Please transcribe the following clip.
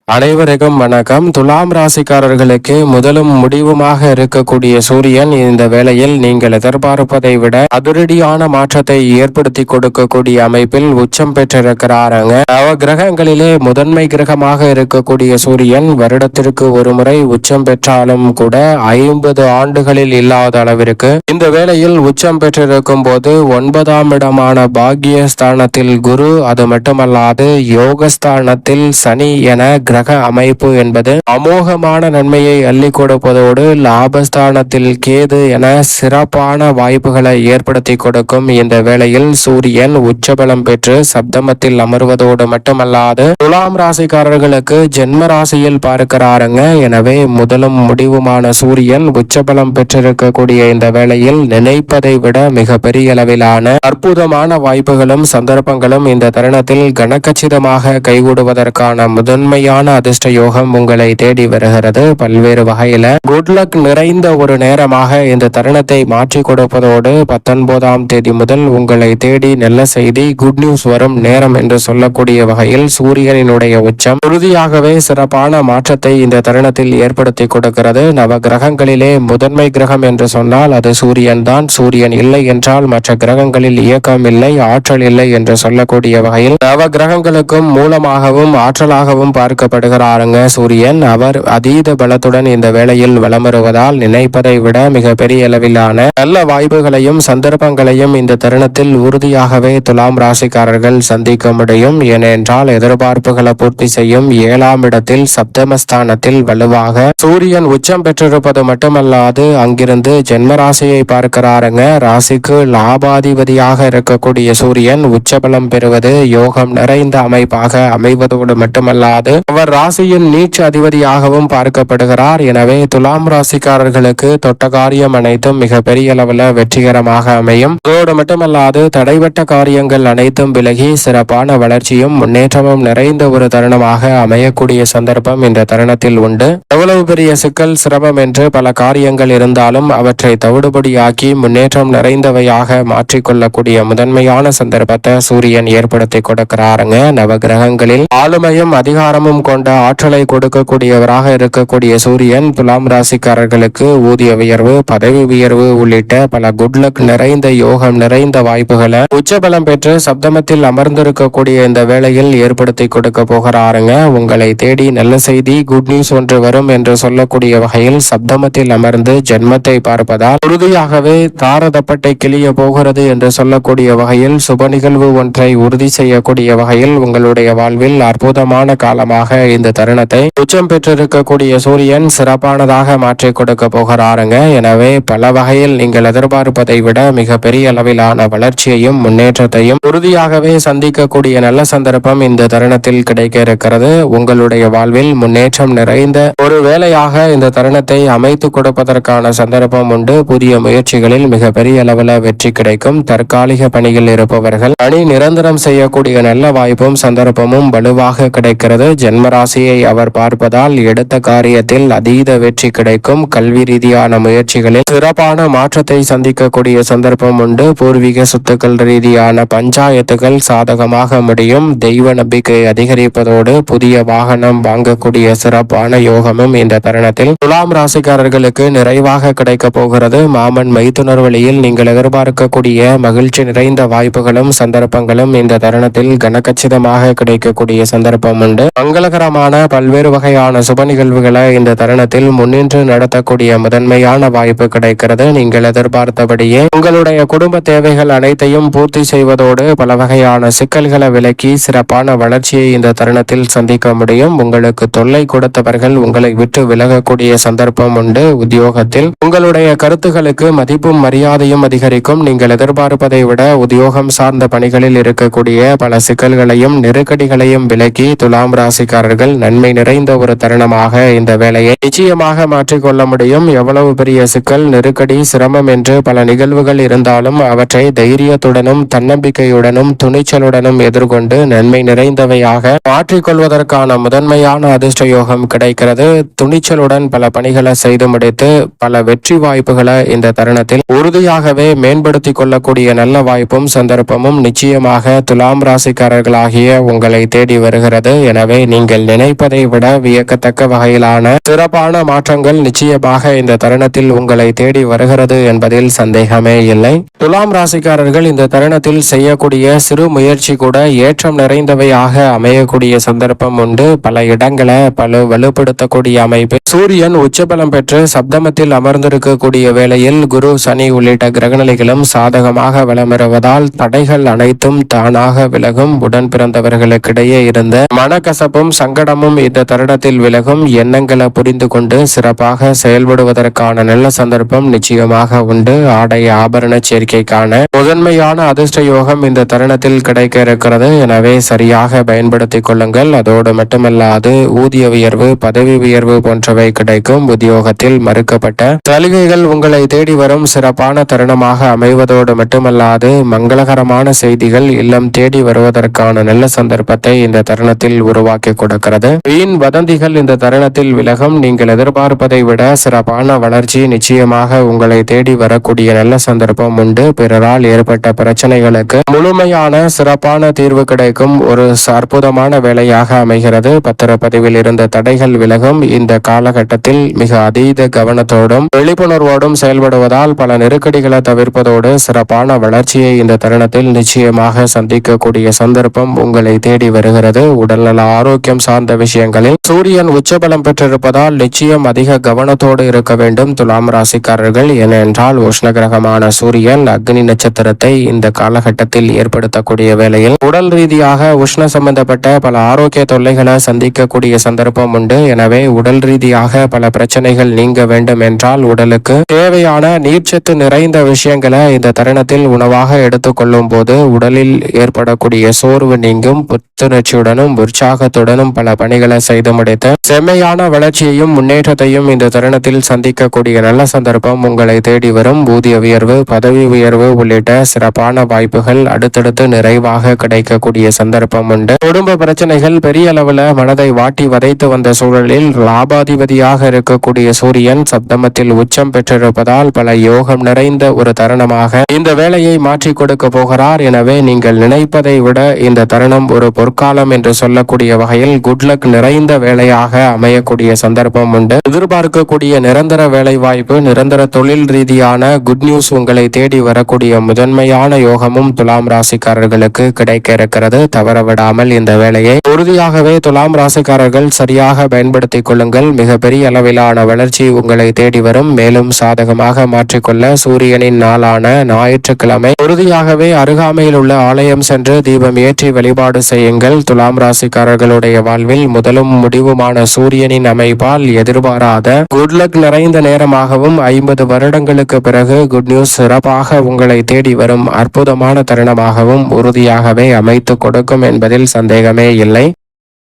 அனைவருக்கும் வணக்கம். துலாம் ராசிக்காரர்களுக்கு முதலும் முடிவுமாக இருக்கக்கூடிய சூரியன் இந்த வேளையில் நீங்கள் எதிர்பார்ப்பதை விட அதிரடியான மாற்றத்தை ஏற்படுத்தி கொடுக்கக்கூடிய அமைப்பில் உச்சம் பெற்றிருக்கிறாருங்க. நவ கிரகங்களிலே முதன்மை கிரகமாக இருக்கக்கூடிய சூரியன் வருடத்திற்கு ஒரு முறை உச்சம் பெற்றாலும் கூட 50 ஆண்டுகளில் இல்லாத அளவிற்கு இந்த வேளையில் உச்சம் பெற்றிருக்கும் போது 9ஆம் இடமான பாக்கியஸ்தானத்தில் குரு, அது மட்டுமல்லாது யோகஸ்தானத்தில் சனி என கிரக அமைப்பு என்பது அமோகமான நன்மையை அள்ளி கொடுப்பதோடு லாபஸ்தானத்தில் கேது என சிறப்பான வாய்ப்புகளை ஏற்படுத்தி கொடுக்கும். இந்த வேளையில் சூரியன் உச்சபலம் பெற்று சப்தமத்தில் அமர்வதோடு மட்டுமல்லாது துலாம் ராசிக்காரர்களுக்கு ஜென்ம ராசியில் பார்க்கிறாருங்க. எனவே முதலும் முடிவுமான சூரியன் உச்சபலம் பெற்றிருக்கக்கூடிய இந்த வேளையில் நினைப்பதை விட மிக பெரிய அளவிலான அற்புதமான வாய்ப்புகளும் சந்தர்ப்பங்களும் இந்த தருணத்தில் கனகச்சிதமாக கைகூடுவதற்கான முதன்மையான அதிர்ஷ்ட யோகம் உங்களை தேடி வருகிறது. பல்வேறு வகையில குட் லக் நிறைந்த ஒரு நேரமாக இந்த தருணத்தை மாற்றி கொடுப்பதோடு 19ஆம் தேதி முதல் உங்களை தேடி நல்ல செய்தி, குட் நியூஸ் வரும் நேரம் என்று சொல்லக்கூடிய வகையில் சூரியனினுடைய உச்சம் உறுதியாகவே சிறப்பான மாற்றத்தை இந்த தருணத்தில் ஏற்படுத்தி கொடுக்கிறது. நவ கிரகங்களிலே முதன்மை கிரகம் என்று சொன்னால் அது சூரியன் தான். சூரியன் இல்லை என்றால் மற்ற கிரகங்களில் இயக்கம் இல்லை, ஆற்றல் இல்லை என்று சொல்லக்கூடிய வகையில் நவ கிரகங்களுக்கும் மூலமாகவும் ஆற்றலாகவும் பார்க்கப்படுகிறாருங்க சூரியன். அவர் அதீத பலத்துடன் இந்த வேளையில் வலம் வருவதால் நினைப்பதை விட மிக பெரிய அளவிலான நல்ல வாய்ப்புகளையும் சந்தர்ப்பங்களையும் இந்த தருணத்தில் உறுதியாகவே துலாம் ராசிக்காரர்கள் சந்திக்க முடியும். ஏனென்றால் எதிர்பார்ப்புகளை பூர்த்தி செய்யும் 7ஆம் இடத்தில் சப்தமஸ்தானத்தில் வலுவாக சூரியன் உச்சம் பெற்றிருப்பது மட்டுமல்லாது அங்கிருந்து ஜென்ம ராசியை பார்க்கிறாருங்க. ராசிக்கு லாபாதிபதியாக இருக்கக்கூடிய சூரியன் உச்சபலம் பெறுவது யோகம் நிறைந்த அமைப்பாக அமைவதோடு மட்டுமல்லாது அவர் ராசியின் நீச்ச அதிபதியாகவும் பார்க்கப்படுகிறார். எனவே துலாம் ராசிக்காரர்களுக்கு தொட்ட காரியம் அனைத்தும் மிக பெரிய அளவில் வெற்றிகரமாக அமையும். அதோடு மட்டுமல்லாது தடைபட்ட காரியங்கள் அனைத்தும் விலகி சிறப்பான வளர்ச்சியும் முன்னேற்றமும் நிறைந்த ஒரு தருணமாக அமையக்கூடிய சந்தர்ப்பம் இந்த தருணத்தில் உண்டு. எவ்வளவு பெரிய சிக்கல் சிரமம் என்று பல காரியங்கள் இருந்தாலும் அவற்றை தவிடுபடியாக்கி முன்னேற்றம் நிறைந்தவையாக மாற்றிக்கொள்ளக்கூடிய முதன்மையான சந்தர்ப்பத்தை சூரியன் ஏற்படுத்தி கொடுக்கிறாருங்க. நவ கிரகங்களில் ஆளுமையும் அதிகாரமும் கொண்ட ஆற்றலை கொடுக்கக்கூடியவராக இருக்கக்கூடிய சூரியன் துலாம் ராசிக்காரர்களுக்கு ஊதிய உயர்வு, பதவி உயர்வு உள்ளிட்ட பல குட்லக் நிறைந்த யோகம் நிறைந்த வாய்ப்புகளை உச்சபலம் பெற்று சப்தமத்தில் அமர்ந்திருக்கக்கூடிய இந்த வேளையில் ஏற்படுத்தி கொடுக்க போகிறாருங்க. உங்களை தேடி நல்ல செய்தி, குட் நியூஸ் ஒன்று வரும் என்று சொல்லக்கூடிய வகையில் சப்தமத்தில் அமர்ந்து ஜென்மத்தை பார்ப்பதால் உறுதியாகவே தாரதப்பட்டை கிளிய போகிறது என்று சொல்லக்கூடிய வகையில் சுப நிகழ்வு ஒன்றை உறுதி செய்யக்கூடிய வகையில் உங்களுடைய வாழ்வில் அற்புதமான காலமாக இந்த தருணத்தை உச்சம் பெற்றிருக்கக்கூடிய சூரியன் சிறப்பானதாக மாற்றி கொடுக்க போகிறாருங்க. எனவே பல வகையில் நீங்கள் எதிர்பார்ப்பதை விட மிக பெரிய அளவிலான வளர்ச்சியையும் முன்னேற்றத்தையும் உறுதியாகவே சந்திக்கக்கூடிய நல்ல சந்தர்ப்பம் இந்த தருணத்தில் கிடைக்க இருக்கிறது. உங்களுடைய வாழ்வில் முன்னேற்றம் நிறைந்த ஒரு வேலையாக இந்த தருணத்தை அமைத்து கொடுப்பதற்கான சந்தர்ப்பம் உண்டு. புதிய முயற்சிகளில் மிக பெரிய அளவில் வெற்றி கிடைக்கும். தற்காலிக பணியில் இருப்பவர்கள் பணி நிரந்தரம் செய்யக்கூடிய நல்ல வாய்ப்பும் சந்தர்ப்பமும் வலுவாக கிடைக்கிறது. ஜென்மராசியை அவர் பார்ப்பதால் எடுத்த காரியத்தில் அதீத வெற்றி கிடைக்கும். கல்வி ரீதியான முயற்சிகளில் சிறப்பான மாற்றத்தை சந்திக்கக்கூடிய சந்தர்ப்பம் உண்டு. பூர்வீக சொத்துக்கள் ரீதியான பஞ்சாயத்துகள் சாதகமாக முடியும். தெய்வ நம்பிக்கை அதிகரிப்பதோடு புதிய வாகனம் வாங்கக்கூடிய சிறப்பான யோகமும் இந்த தருணத்தில் துலாம் ராசிக்காரர்களுக்கு நிறைவாக கிடைக்க போகிறது. மாமன் மைத்துனர் வழியில் நீங்கள் எதிர்பார்க்கக்கூடிய மகிழ்ச்சி நிறைந்த வாய்ப்புகளும் சந்தர்ப்பங்களும் இந்த தருணத்தில் கனகச்சிதமாக கிடைக்கக்கூடிய சந்தர்ப்பம் உண்டு. மங்களகரமான பல்வேறு வகையான சுப நிகழ்வுகளை இந்த தருணத்தில் முன்னின்று நடத்தக்கூடிய முதன்மையான வாய்ப்பு கிடைக்கிறது. நீங்கள் எதிர்பார்த்தபடியே உங்களுடைய குடும்ப தேவைகள் அனைத்தையும் பூர்த்தி செய்வதோடு பல வகையான சிக்கல்களை விலக்கி சிறப்பான வளர்ச்சியை இந்த தருணத்தில் சந்திக்க முடியும். உங்களுக்கு தொல்லை கொடுத்தவர்கள் உங்களை விட்டு விலகக்கூடிய சந்தர்ப்பம் உண்டு. உத்தியோகத்தில் உங்களுடைய கருத்துகளுக்கு மதிப்பும் மரியாதையும் அதிகரிக்கும். நீங்கள் எதிர்பார்ப்பதை விட உத்தியோகம் சார்ந்த பணிகளில் இருக்கக்கூடிய பல சிக்கல்களையும் நெருக்கடிகளையும் விலக்கி துலாம் ராசிக்காரர்கள் நன்மை நிறைந்த ஒரு தருணமாக இந்த வேலையை நிச்சயமாக மாற்றிக்கொள்ள முடியும். எவ்வளவு பெரிய சிக்கல், நெருக்கடி, சிரமம் என்று பல நிகழ்வுகள் இருந்தாலும் அவற்றை தைரியத்துடனும் தன்னம்பிக்கையுடனும் துணிச்சலுடனும் எதிர்கொண்டு நன்மை நிறைந்தவையாக மாற்றிக்கொள்வதற்கான முதன்மையான அதிர்ஷ்ட யோகம் கிடைக்கிறது. துணிச்சலுடன் பல பணிகளை செய்து முடித்து பல வெற்றி வாய்ப்புகளை இந்த தருணத்தில் உறுதியாகவே மேம்படுத்திக் கொள்ளக்கூடிய நல்ல வாய்ப்பும் சந்தர்ப்பமும் நிச்சயமாக துலாம் ராசிக்காரர்களாகிய உங்களை தேடி வருகிறது. எனவே நீங்கள் நீங்கள் நினைப்பதை விட வியக்கத்தக்க வகையிலான சிறப்பான மாற்றங்கள் நிச்சயமாக இந்த தருணத்தில் உங்களை தேடி வருகிறது என்பதில் சந்தேகமே இல்லை. துலாம் ராசிக்காரர்கள் இந்த தருணத்தில் செய்யக்கூடிய சிறு முயற்சி கூட ஏற்றம் நிறைந்தவையாக அமையக்கூடிய சந்தர்ப்பம் உண்டு. பல இடங்களை வலுப்படுத்தக்கூடிய அமைப்பு. சூரியன் உச்சபலம் பெற்று சப்தமத்தில் அமர்ந்திருக்கக்கூடிய வேளையில் குரு, சனி உள்ளிட்ட கிரகநிலைகளும் சாதகமாக வளமிருவதால் தடைகள் அனைத்தும் தானாக விலகும். உடன் பிறந்தவர்களுக்கிடையே இருந்த மனக்கசப்பும் சங்கடமும் இந்த தருணத்தில் விலகும். எண்ணங்களை புரிந்து கொண்டு சிறப்பாக செயல்படுவதற்கான நல்ல சந்தர்ப்பம் நிச்சயமாக உண்டு. ஆடை ஆபரண சேர்க்கைக்கான முதன்மையான அதிர்ஷ்ட யோகம் இந்த தருணத்தில் கிடைக்க இருக்கிறது. எனவே சரியாக பயன்படுத்திக் கொள்ளுங்கள். அதோடு மட்டுமல்லாது ஊதிய உயர்வு, பதவி உயர்வு போன்றவை கிடைக்கும். உத்தியோகத்தில் மறுக்கப்பட்ட சலுகைகள் உங்களை தேடி வரும் சிறப்பான தருணமாக அமைவதோடு மட்டுமல்லாது மங்களகரமான செய்திகள் இல்லம் தேடி வருவதற்கான நல்ல சந்தர்ப்பத்தை இந்த தருணத்தில் உருவாக்கி கொடுக்கிறது. வீண் வதந்திகள் இந்த தருணத்தில் விலகும். நீங்கள் எதிர்பார்ப்பதை விட சிறப்பான வளர்ச்சி நிச்சயமாக உங்களை தேடி வரக்கூடிய நல்ல சந்தர்ப்பம் உண்டு. பிறரால் ஏற்பட்ட பிரச்சனைகளுக்கு முழுமையான சிறப்பான தீர்வு கிடைக்கும். ஒரு அற்புதமான வேலையாக அமைகிறது. பத்திரப்பதிவில் இருந்த தடைகள் விலகும். இந்த காலகட்டத்தில் மிக அதீத கவனத்தோடும் விழிப்புணர்வோடும் செயல்படுவதால் பல நெருக்கடிகளை தவிர்ப்பதோடு சிறப்பான வளர்ச்சியை இந்த தருணத்தில் நிச்சயமாக சந்திக்கக்கூடிய சந்தர்ப்பம் உங்களை தேடி வருகிறது. உடல்நல ஆரோக்கியம் சார்ந்த விஷயங்களில் சூரியன் உச்சபலம் பெற்றிருப்பதால் நிச்சயம் அதிக கவனத்தோடு இருக்க வேண்டும் துலாம் ராசிக்காரர்கள். ஏனென்றால் உஷ்ணகிரகமான சூரியன் அக்னி நட்சத்திரத்தை இந்த காலகட்டத்தில் ஏற்படுத்தக்கூடிய வேளையில் உடல் ரீதியாக உஷ்ண சம்பந்தப்பட்ட பல ஆரோக்கிய தொல்லைகளை சந்திக்கக்கூடிய சந்தர்ப்பம் உண்டு. எனவே உடல் ரீதியாக பல பிரச்சனைகள் நீங்க வேண்டும் என்றால் உடலுக்கு தேவையான நீர்ச்சத்து நிறைந்த விஷயங்களை இந்த தருணத்தில் உணவாக எடுத்துக்கொள்ளும் போது உடலில் ஏற்படக்கூடிய சோர்வு நீங்கும். புத்துணர்ச்சியுடனும் உற்சாகத்துடனும் பல பணிகளை செய்து முடித்து செம்மையான வளர்ச்சியையும் முன்னேற்றத்தையும் இந்த தருணத்தில் சந்திக்கக்கூடிய நல்ல சந்தர்ப்பம் உங்களை தேடி வரும். ஊதிய உயர்வு, பதவி உயர்வு உள்ளிட்ட சிறப்பான வாய்ப்புகள் அடுத்தடுத்து நிறைவாக கிடைக்கக்கூடிய சந்தர்ப்பம் உண்டு. குடும்ப பிரச்சனைகள் பெரிய அளவுல மனதை வாட்டி வதைத்து வந்த சூழலில் லாபாதிபதியாக இருக்கக்கூடிய சூரியன் சப்தமத்தில் உச்சம் பெற்றிருப்பதால் பல யோகம் நிறைந்த ஒரு தருணமாக இந்த வேலையை மாற்றி கொடுக்க போகிறார். எனவே நீங்கள் நினைப்பதை விட இந்த தருணம் ஒரு பொற்காலம் என்று சொல்லக்கூடிய வகையில் குட்லக் நிறைந்த வேலையாக அமையக்கூடிய சந்தர்ப்பம் உண்டு. எதிர்பார்க்கக்கூடிய நிரந்தர வேலை வாய்ப்பு, நிரந்தர தொழில் ரீதியான குட் நியூஸ் உங்களை தேடி வரக்கூடிய முதன்மையான யோகமும் துலாம் ராசிக்காரர்களுக்கு கிடைக்க இருக்கிறது. தவறவிடாமல் இந்த வேலையை உறுதியாகவே துலாம் ராசிக்காரர்கள் சரியாக பயன்படுத்திக் கொள்ளுங்கள். மிகப்பெரிய அளவிலான வளர்ச்சி உங்களை தேடி வரும். மேலும் சாதகமாக மாற்றிக்கொள்ள சூரியனின் நாளான ஞாயிற்றுக்கிழமை உறுதியாகவே அருகாமையில் உள்ள ஆலயம் சென்று தீபம் ஏற்றி வழிபாடு செய்யுங்கள். துலாம் ராசிக்காரர்களுடைய வாழ்வில் முதலும் முடிவுமான சூரியனின் அமைப்பால் எதிர்பாராத குட்லக் நிறைந்த நேரமாகவும் 50 வருடங்களுக்கு பிறகு குட் நியூஸ் சிறப்பாக உங்களை தேடி வரும் அற்புதமான தருணமாகவும் உறுதியாகவே அமைத்து கொடுக்கும் என்பதில் சந்தேகமே இல்லை.